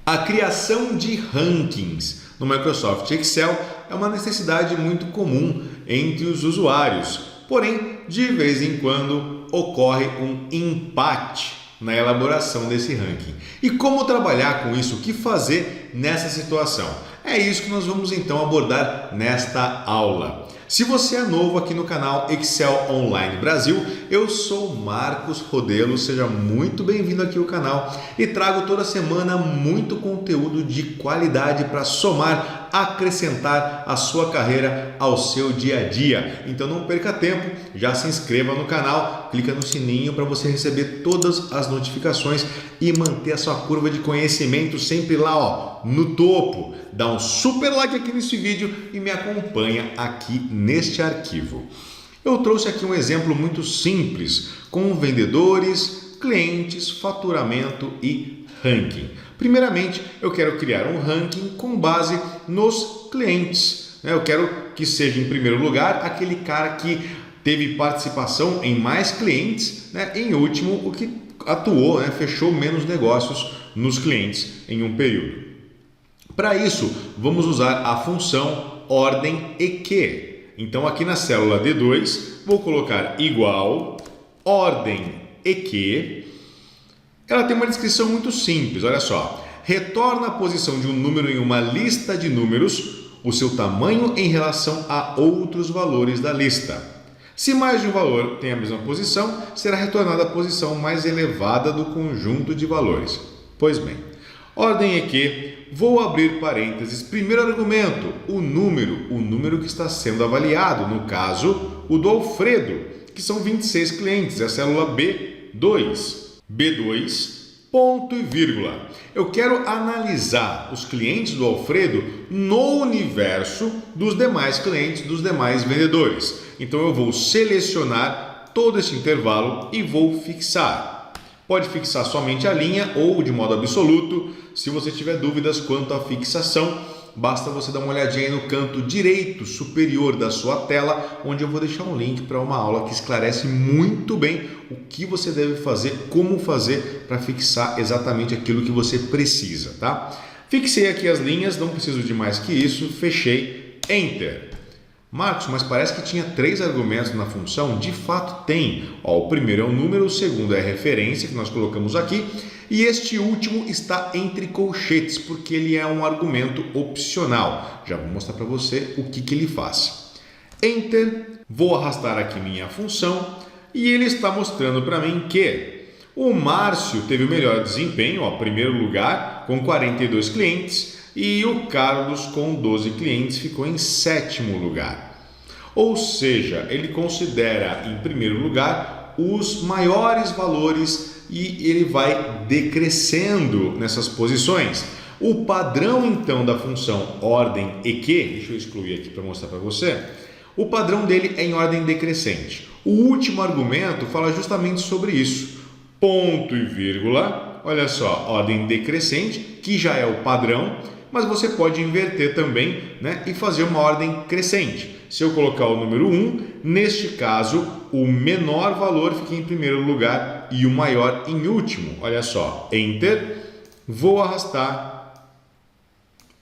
A criação de rankings no Microsoft Excel é uma necessidade muito comum entre os usuários, porém, de vez em quando ocorre um empate na elaboração desse ranking. E como trabalhar com isso? O que fazer nessa situação? É isso que nós vamos então abordar nesta aula. Se você é novo aqui no canal Excel Online Brasil, eu sou Marcos Rodelo, seja muito bem-vindo aqui ao canal e trago toda semana muito conteúdo de qualidade para somar, acrescentar a sua carreira ao seu dia a dia. Então não perca tempo, já se inscreva no canal, clica no sininho para você receber todas as notificações e manter a sua curva de conhecimento sempre lá, no topo. Dá um super like aqui nesse vídeo e me acompanha aqui neste arquivo. Eu trouxe aqui um exemplo muito simples com vendedores, clientes, faturamento e ranking. Primeiramente, eu quero criar um ranking com base nos clientes. Eu quero que seja em primeiro lugar aquele cara que teve participação em mais clientes, em último o que atuou, fechou menos negócios nos clientes em um período. Para isso, vamos usar a função ordem EQ. Então, aqui na célula D2, vou colocar igual ordem EQ. Ela tem uma descrição muito simples, olha só. Retorna a posição de um número em uma lista de números, o seu tamanho em relação a outros valores da lista. Se mais de um valor tem a mesma posição, será retornada a posição mais elevada do conjunto de valores. Pois bem, ordem EQ. Vou abrir parênteses. Primeiro argumento, o número que está sendo avaliado, no caso, o do Alfredo, que são 26 clientes, é a célula B2. B2, ponto e vírgula. Eu quero analisar os clientes do Alfredo no universo dos demais clientes, dos demais vendedores. Então eu vou selecionar todo esse intervalo e vou fixar. Pode fixar somente a linha ou de modo absoluto. Se você tiver dúvidas quanto à fixação, basta você dar uma olhadinha aí no canto direito superior da sua tela, onde eu vou deixar um link para uma aula que esclarece muito bem o que você deve fazer, como fazer para fixar exatamente aquilo que você precisa, tá? Fixei aqui as linhas, não preciso de mais que isso, fechei, Enter. Marcos, mas parece que tinha 3 argumentos na função. De fato tem. O primeiro é o número, o segundo é a referência que nós colocamos aqui e este último está entre colchetes porque ele é um argumento opcional. Já vou mostrar para você o que ele faz. Enter, vou arrastar aqui minha função e ele está mostrando para mim que o Márcio teve o melhor desempenho, primeiro lugar, com 42 clientes. E o Carlos, com 12 clientes, ficou em 7º lugar. Ou seja, ele considera em primeiro lugar os maiores valores e ele vai decrescendo nessas posições. O padrão, então, da função ordem EQ, deixa eu excluir aqui para mostrar para você, o padrão dele é em ordem decrescente. O último argumento fala justamente sobre isso. Ponto e vírgula, olha só, ordem decrescente, que já é o padrão, mas você pode inverter também, e fazer uma ordem crescente. Se eu colocar o número 1, neste caso, o menor valor fica em primeiro lugar e o maior em último. Olha só, Enter, vou arrastar,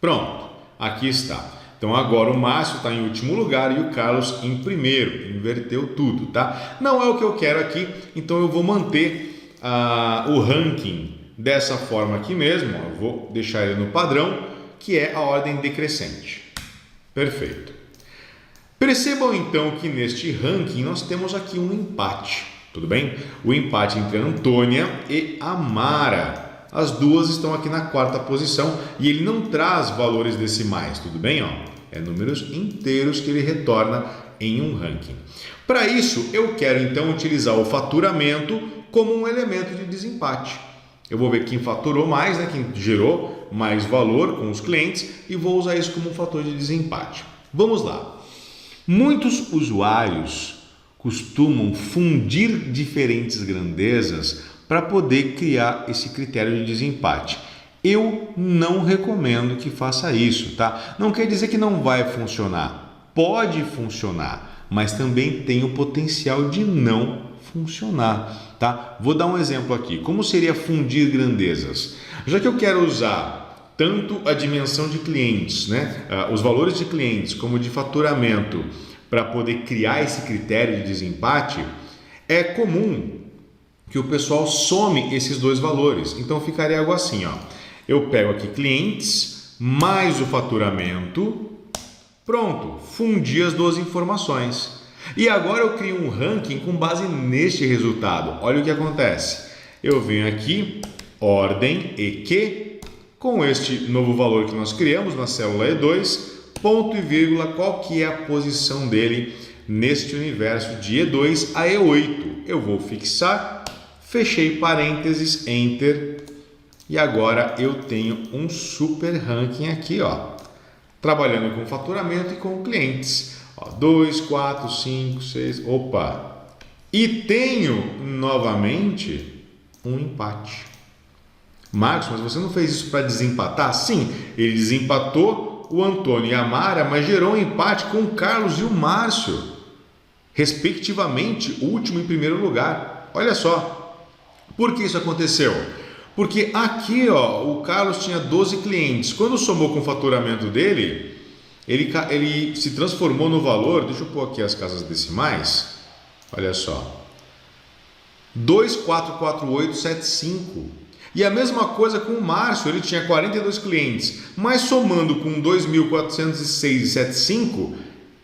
pronto, aqui está. Então agora o Márcio está em último lugar e o Carlos em primeiro, inverteu tudo, tá? Não é o que eu quero aqui, então eu vou manter o ranking dessa forma aqui mesmo, eu vou deixar ele no padrão, que é a ordem decrescente. Perfeito. Percebam então que neste ranking nós temos aqui um empate, tudo bem? O empate entre a Antônia e a Mara. As duas estão aqui na 4ª posição e ele não traz valores decimais, tudo bem? É números inteiros que ele retorna em um ranking. Para isso, eu quero então utilizar o faturamento como um elemento de desempate. Eu vou ver quem faturou mais, quem gerou mais valor com os clientes e vou usar isso como um fator de desempate. Vamos lá. Muitos usuários costumam fundir diferentes grandezas para poder criar esse critério de desempate. Eu não recomendo que faça isso, tá? Não quer dizer que não vai funcionar. Pode funcionar, mas também tem o potencial de não funcionar, tá? Vou dar um exemplo aqui. Como seria fundir grandezas? Já que eu quero usar tanto a dimensão de clientes, né? Os valores de clientes como de faturamento para poder criar esse critério de desempate, é comum que o pessoal some esses dois valores. Então ficaria algo assim, ó. Eu pego aqui clientes mais o faturamento, pronto, fundi as duas informações. E agora eu crio um ranking com base neste resultado. Olha o que acontece. Eu venho aqui, ordem EQ, com este novo valor que nós criamos na célula E2, ponto e vírgula, qual que é a posição dele neste universo de E2 a E8. Eu vou fixar, fechei parênteses, Enter, e agora eu tenho um super ranking aqui, ó, trabalhando com faturamento e com clientes. 2, 4, 5, 6, opa! E tenho novamente um empate. Marcos, mas você não fez isso para desempatar? Sim, ele desempatou o Antônio e a Mara, mas gerou um empate com o Carlos e o Márcio, respectivamente, último e primeiro lugar. Olha só, por que isso aconteceu? Porque aqui, ó, o Carlos tinha 12 clientes. Quando somou com o faturamento dele, ele se transformou no valor, deixa eu pôr aqui as casas decimais, olha só, 2,44875. E a mesma coisa com o Márcio, ele tinha 42 clientes, mas somando com 2.406,75,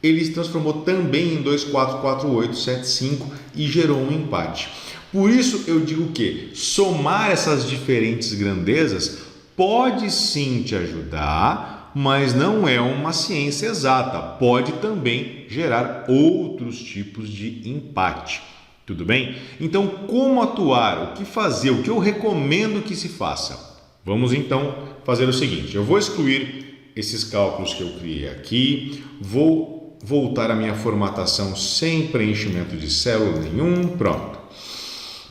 ele se transformou também em 2,44875 e gerou um empate. Por isso eu digo que somar essas diferentes grandezas pode sim te ajudar, mas não é uma ciência exata. Pode também gerar outros tipos de empate. Tudo bem? Então, como atuar? O que fazer? O que eu recomendo que se faça? Vamos então fazer o seguinte. Eu vou excluir esses cálculos que eu criei aqui. Vou voltar à minha formatação sem preenchimento de célula nenhum. Pronto.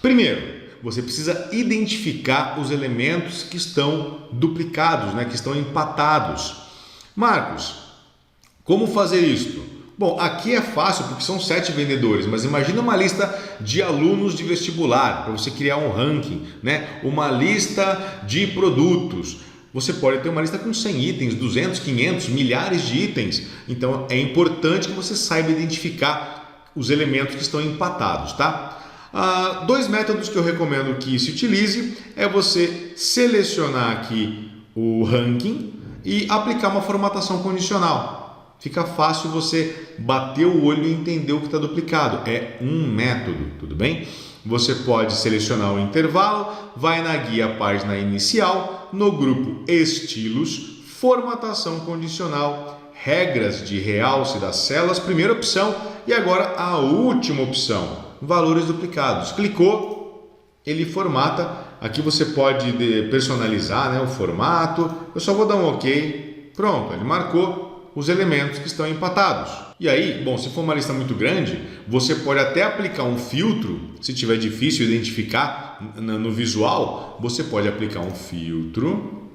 Primeiro, você precisa identificar os elementos que estão duplicados, né? Que estão empatados. Marcos, como fazer isto? Bom, aqui é fácil porque são 7 vendedores, mas imagina uma lista de alunos de vestibular para você criar um ranking, né? Uma lista de produtos. Você pode ter uma lista com 100 itens, 200, 500, milhares de itens. Então é importante que você saiba identificar os elementos que estão empatados, tá? 2 métodos que eu recomendo que se utilize é você selecionar aqui o ranking e aplicar uma formatação condicional. Fica fácil você bater o olho e entender o que está duplicado. É um método, tudo bem? Você pode selecionar o intervalo, vai na guia página inicial, no grupo estilos, formatação condicional, regras de realce das células, primeira opção, e agora a última opção, valores duplicados. Clicou, ele formata. Aqui você pode personalizar, né, o formato. Eu só vou dar um OK. Pronto, ele marcou os elementos que estão empatados. E aí, bom, se for uma lista muito grande, você pode até aplicar um filtro. Se tiver difícil identificar no visual, você pode aplicar um filtro.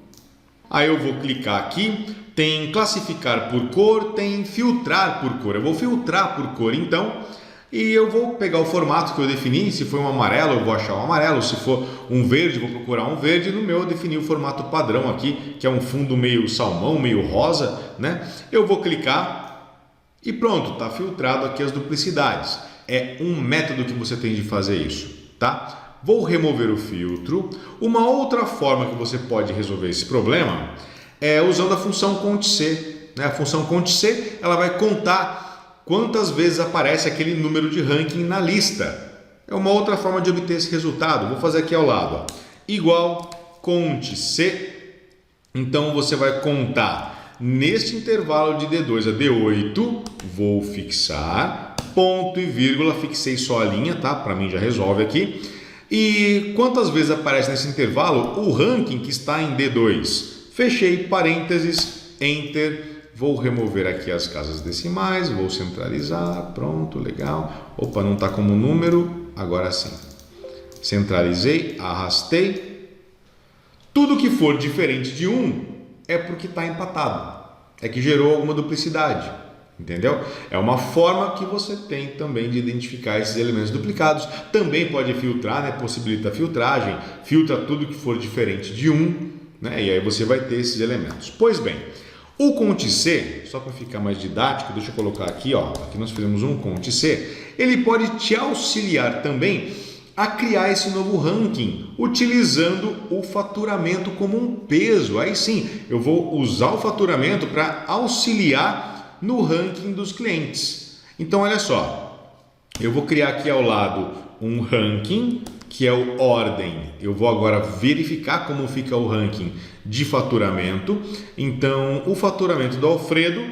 Aí eu vou clicar aqui, tem classificar por cor, tem filtrar por cor. Eu vou filtrar por cor então, e eu vou pegar o formato que eu defini. Se for um amarelo, eu vou achar um amarelo. Se for um verde, vou procurar um verde. No meu, eu defini o formato padrão aqui, que é um fundo meio salmão, meio rosa, né? Eu vou clicar e pronto, está filtrado aqui as duplicidades. É um método que você tem de fazer isso, tá? Vou remover o filtro. Uma outra forma que você pode resolver esse problema é usando a função CONT-C, né? A função CONT-C, ela vai contar quantas vezes aparece aquele número de ranking na lista. É uma outra forma de obter esse resultado. Vou fazer aqui ao lado, ó. Igual CONT-C. Então você vai contar neste intervalo de D2 a D8. Vou fixar, ponto e vírgula, fixei só a linha, tá? Para mim já resolve aqui. E quantas vezes aparece nesse intervalo o ranking que está em D2? Fechei parênteses, Enter. Vou remover aqui as casas decimais, vou centralizar, pronto, legal. Opa, não está como número, agora sim. Centralizei, arrastei. Tudo que for diferente de 1 é porque está empatado, é que gerou alguma duplicidade, entendeu? É uma forma que você tem também de identificar esses elementos duplicados. Também pode filtrar, né? Possibilita a filtragem, filtra tudo que for diferente de 1. né? E aí você vai ter esses elementos. Pois bem, o Cont+C, só para ficar mais didático, deixa eu colocar aqui, ó, aqui nós fizemos um Cont+C, ele pode te auxiliar também a criar esse novo ranking, utilizando o faturamento como um peso. Aí sim, eu vou usar o faturamento para auxiliar no ranking dos clientes. Então, olha só, eu vou criar aqui ao lado um ranking, que é o ordem. Eu vou agora verificar como fica o ranking de faturamento. Então, o faturamento do Alfredo,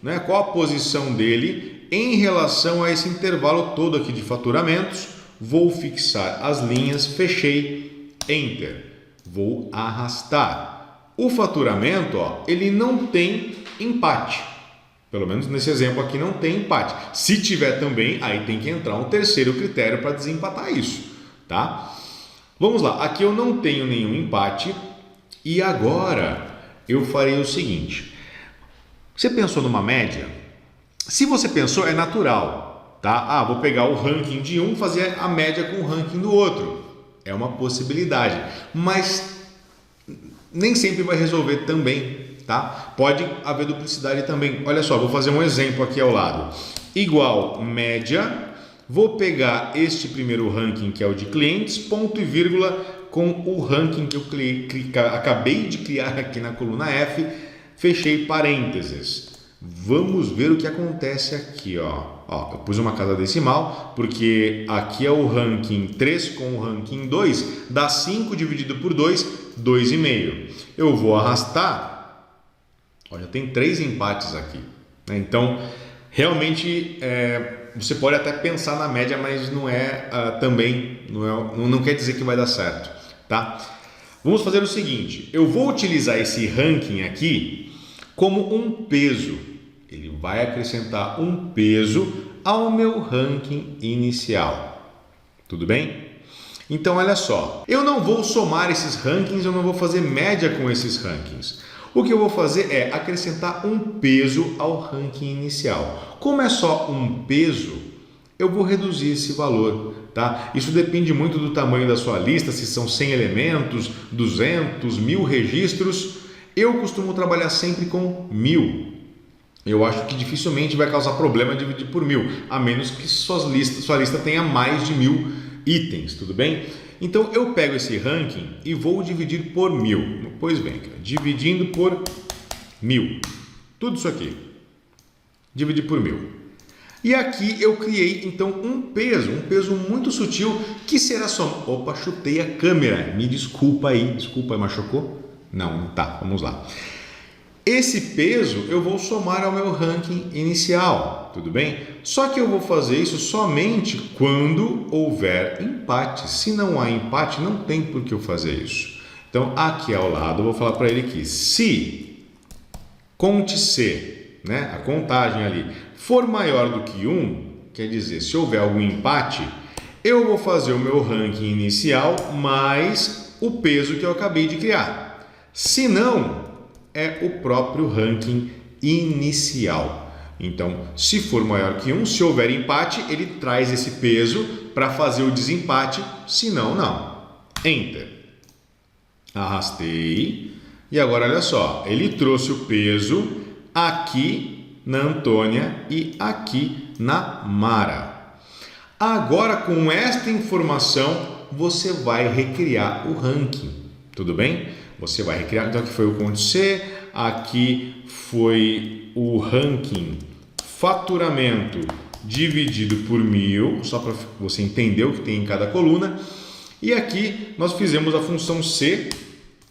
né, qual a posição dele em relação a esse intervalo todo aqui de faturamentos. Vou fixar as linhas, fechei, Enter. Vou arrastar. O faturamento, ó, ele não tem empate. Pelo menos nesse exemplo aqui não tem empate. Se tiver também, aí tem que entrar um terceiro critério para desempatar isso, tá? Vamos lá, aqui eu não tenho nenhum empate e agora eu farei o seguinte. Você pensou numa média? Se você pensou, é natural. Tá? Vou pegar o ranking de um, fazer a média com o ranking do outro. É uma possibilidade, mas nem sempre vai resolver também, tá? Pode haver duplicidade também. Olha só, vou fazer um exemplo aqui ao lado. Igual média, vou pegar este primeiro ranking que é o de clientes, ponto e vírgula com o ranking que eu acabei de criar aqui na coluna F, fechei parênteses. Vamos ver o que acontece aqui, ó. Eu pus uma casa decimal, porque aqui é o ranking 3 com o ranking 2, dá 5 dividido por 2, 2,5. Eu vou arrastar, já tem 3 empates aqui, né? Então, realmente, você pode até pensar na média, mas não é também, não quer dizer que vai dar certo, tá? Vamos fazer o seguinte, eu vou utilizar esse ranking aqui como um peso. Ele vai acrescentar um peso ao meu ranking inicial. Tudo bem? Então, olha só. Eu não vou somar esses rankings, eu não vou fazer média com esses rankings. O que eu vou fazer é acrescentar um peso ao ranking inicial. Como é só um peso, eu vou reduzir esse valor, tá? Isso depende muito do tamanho da sua lista, se são 100 elementos, 200, 1000 registros. Eu costumo trabalhar sempre com 1000. Eu acho que dificilmente vai causar problema dividir por 1000, a menos que sua lista tenha mais de 1000 itens, tudo bem? Então eu pego esse ranking e vou dividir por 1000. Pois bem, dividindo por 1000. Tudo isso aqui. Dividir por 1000. E aqui eu criei então um peso muito sutil que será só... Opa, chutei a câmera. Me desculpa aí, machucou? Não, tá, vamos lá. Esse peso eu vou somar ao meu ranking inicial, tudo bem? Só que eu vou fazer isso somente quando houver empate. Se não há empate, não tem por que eu fazer isso. Então, aqui ao lado, eu vou falar para ele que se Cont+C, né, a contagem ali, for maior do que 1, quer dizer, se houver algum empate, eu vou fazer o meu ranking inicial mais o peso que eu acabei de criar. Se não, é o próprio ranking inicial. Então, se for maior que 1, se houver empate, ele traz esse peso para fazer o desempate, se não, não. Enter. Arrastei. E agora, olha só, ele trouxe o peso aqui na Antônia e aqui na Mara. Agora, com esta informação, você vai recriar o ranking. Tudo bem? Você vai recriar, então aqui foi o Cont+C, aqui foi o ranking faturamento dividido por 1000, só para você entender o que tem em cada coluna. E aqui nós fizemos a função C,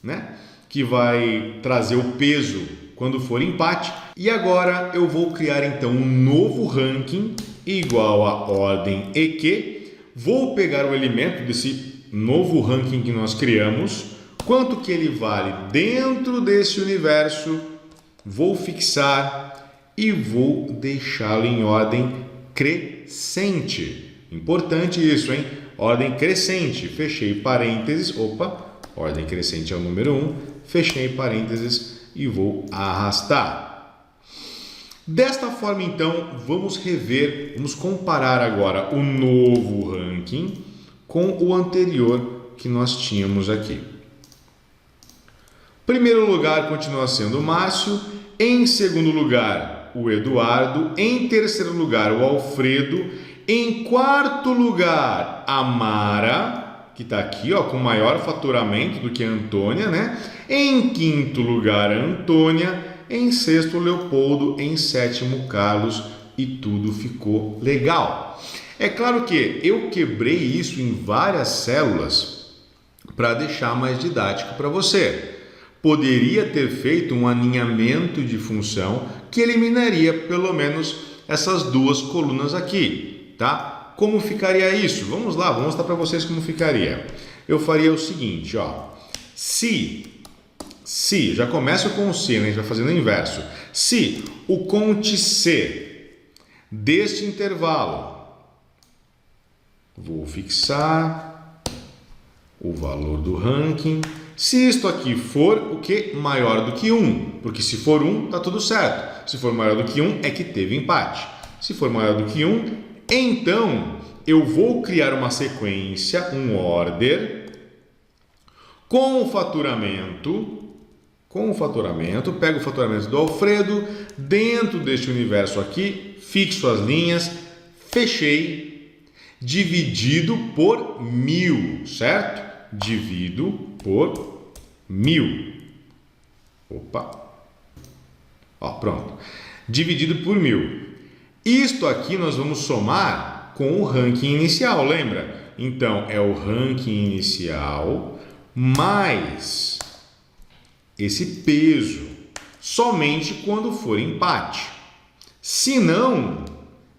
né, que vai trazer o peso quando for empate. E agora eu vou criar então um novo ranking igual a ordem EQ. Vou pegar o elemento desse novo ranking que nós criamos, quanto que ele vale dentro desse universo, vou fixar e vou deixá-lo em ordem crescente. Importante isso, hein? Ordem crescente. Fechei parênteses. Opa, ordem crescente é o número 1. Fechei parênteses e vou arrastar. Desta forma, então, vamos comparar agora o novo ranking com o anterior que nós tínhamos aqui. Primeiro lugar continua sendo o Márcio, em segundo lugar o Eduardo, em terceiro lugar o Alfredo, em quarto lugar a Mara, que está aqui ó, com maior faturamento do que a Antônia, né? Em quinto lugar a Antônia, em sexto o Leopoldo, em sétimo Carlos e tudo ficou legal. É claro que eu quebrei isso em várias células para deixar mais didático para você. Poderia ter feito um alinhamento de função que eliminaria pelo menos essas duas colunas aqui, tá? Como ficaria isso? Vamos lá, vou mostrar para vocês como ficaria. Eu faria o seguinte, ó. Se, já começa com o se, né? A gente vai fazendo o inverso. Se o conte C deste intervalo, vou fixar o valor do ranking. Se isto aqui for o que? Maior do que 1, porque se for 1, está tudo certo. Se for maior do que 1, é que teve empate. Se for maior do que 1, então eu vou criar uma sequência, um order, com o faturamento, pego o faturamento do Alfredo, dentro deste universo aqui, fixo as linhas, fechei, dividido por 1000, certo? Divido por 1000. Opa. Ó, pronto. Dividido por 1000. Isto aqui nós vamos somar com o ranking inicial, lembra? Então, é o ranking inicial mais esse peso, somente quando for empate. Se não,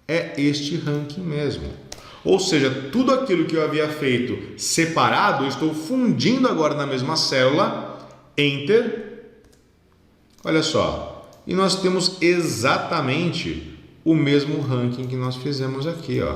é este ranking mesmo. Ou seja, tudo aquilo que eu havia feito separado, eu estou fundindo agora na mesma célula, Enter. Olha só, e nós temos exatamente o mesmo ranking que nós fizemos aqui, ó.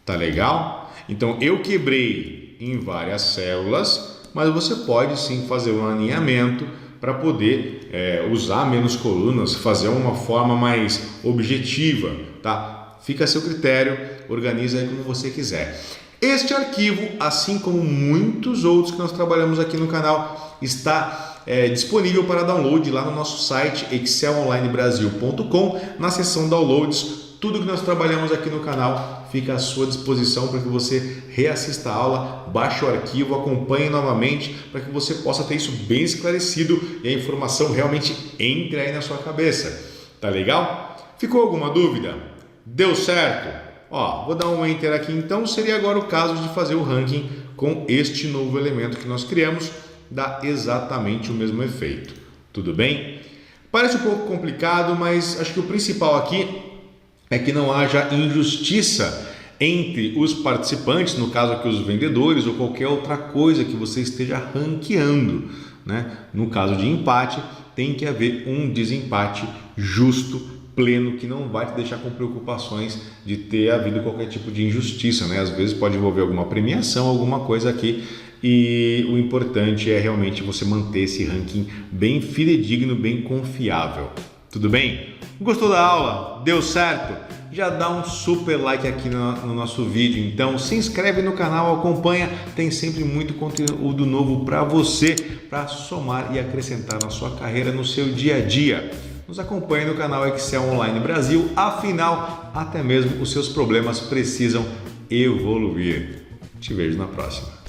Tá legal? Então, eu quebrei em várias células, mas você pode sim fazer um alinhamento para poder usar menos colunas, fazer uma forma mais objetiva, tá? Fica a seu critério, organiza aí como você quiser. Este arquivo, assim como muitos outros que nós trabalhamos aqui no canal, está disponível para download lá no nosso site excelonlinebrasil.com, na seção downloads. Tudo que nós trabalhamos aqui no canal fica à sua disposição para que você reassista a aula, baixe o arquivo, acompanhe novamente para que você possa ter isso bem esclarecido e a informação realmente entre aí na sua cabeça. Tá legal? Ficou alguma dúvida? Deu certo? Ó, vou dar um Enter aqui então. Seria agora o caso de fazer o ranking com este novo elemento que nós criamos. Dá exatamente o mesmo efeito. Tudo bem? Parece um pouco complicado, mas acho que o principal aqui é que não haja injustiça entre os participantes, no caso aqui os vendedores ou qualquer outra coisa que você esteja ranqueando, né? No caso de empate, tem que haver um desempate justo, pleno, que não vai te deixar com preocupações de ter havido qualquer tipo de injustiça, né? Às vezes pode envolver alguma premiação, alguma coisa aqui, e o importante é realmente você manter esse ranking bem fidedigno, bem confiável. Tudo bem? Gostou da aula? Deu certo? Já dá um super like aqui no nosso vídeo, então se inscreve no canal, acompanha, tem sempre muito conteúdo novo para você, para somar e acrescentar na sua carreira, no seu dia a dia. Nos acompanhe no canal Excel Online Brasil, afinal, até mesmo os seus problemas precisam evoluir. Te vejo na próxima.